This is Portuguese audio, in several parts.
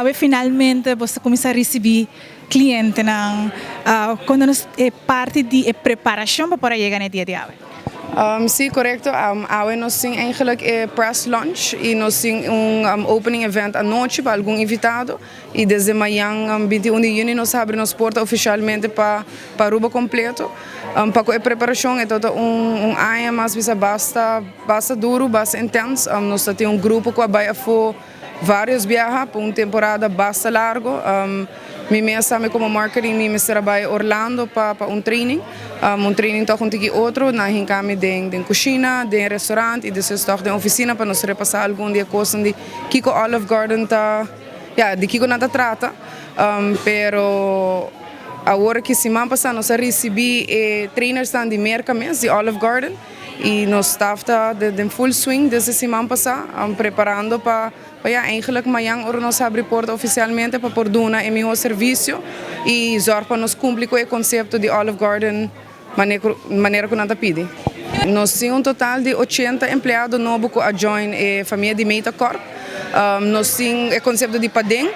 Awe finalmente você começa a receber cliente quando é parte de preparação para chegar no dia de hoje. Sim, correto. Awe nós temos eigenlijk press launch e nós temos opening event à noite para algum invitado e desde amanhã, 21 de junho, nós abrimos porta oficialmente para Aruba completo. Para a preparação é toda ano, mas basta duro, basta intenso. Nós temos grupo que vai for vários viajes por uma temporada basta largo. Mi mesmo como marketing, mi trabalho Orlando para training toch um tiki outro, na hinkami den cozinha, den restaurante e depois toch den oficina para nós repassar algum dia coisas de Kiko Olive Garden de Kiko nada trata, pero agora que semana passada nós recebi trainers de merca mesmo de Olive Garden e nós estava de full swing dessa semana passada, preparando para eigenlijk amanhã nós abrir porta oficialmente para por dar o melhor serviço e zorg para nós cumprir com o conceito de Olive Garden maneira que nós pede. Nós temos total de 80 empregados novos que join a família de Metacorp. Nós temos o conceito de padeng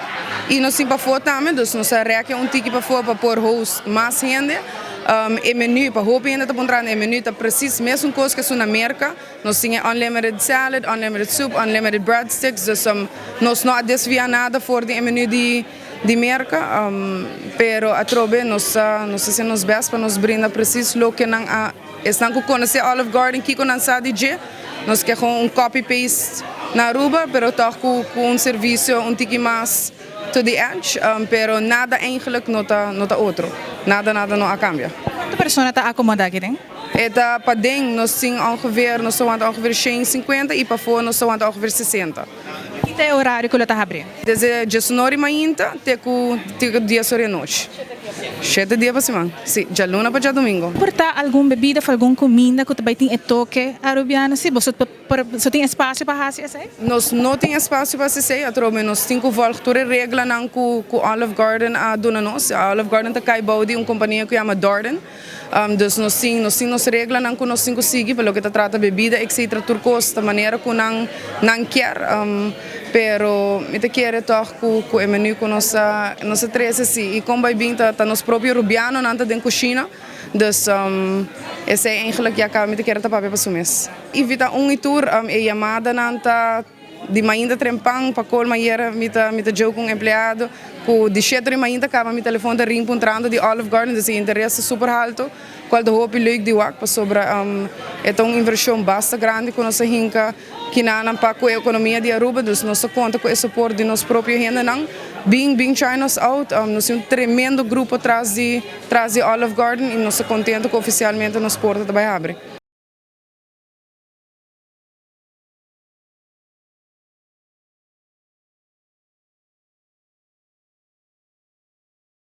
e nós temos para fora também, então nós requer ticket para fora para pôr host mais gente. O menu para roupa ainda está encontrando o menu está preciso mesmo coisa que na América nós temos unlimited salad, unlimited soup, unlimited breadsticks, então nós não desviamos nada fora do menu de merca, pero a trobe nós fazemos best para nos brindar preciso lo que não estão com conhecer Olive Garden que não sabe de nós queremos copy paste na Aruba, pero toch com serviço ticket mais to the edge, pero nada eigenlijk nota outro. Nada não cambia. Quantas pessoas estão acomodadas aqui? Para dentro nós temos ongeveer 150 e para fora nós temos ongeveer 60. E tem horário que ele está abrindo? Desde 19 manhã até o dia sobre a noite. 7 dias para semana. Sim, de luna para de domingo. Portar alguma bebida, alguma comida que também tem toque arubiano? Se você tem espaço para fazer isso? Nós não temos espaço para fazer isso. Nós temos voltar regra com Olive Garden a dona nós. A Olive Garden está caindo de uma companhia que chama Darden. Então nós temos regras que nós temos que seguir para o que trata bebida, etc. Turcos da maneira que não quer. Pero me quero toch com o menu que nós traz assim e como vai bem tá nos próprio rubiano nanta den cozinha dus esse é eigenlijk já cá me quero tapar para sumes e vita tour e chamada nanta de manhã trempang para col manhã me jogo com empregado com de 7 de manhã acaba meu telefone de ring entrando de Olive Garden dus interesse super alto qual de hoop leuk de wak para sobre é uma inversão bastante grande que nós hinca que não para a economia de Aruba, então nós conta com o suporte de nossa própria renda, bem China's out, nós temos tremendo grupo atrás de Olive Garden e nós estamos contentes que oficialmente nós porta também abre.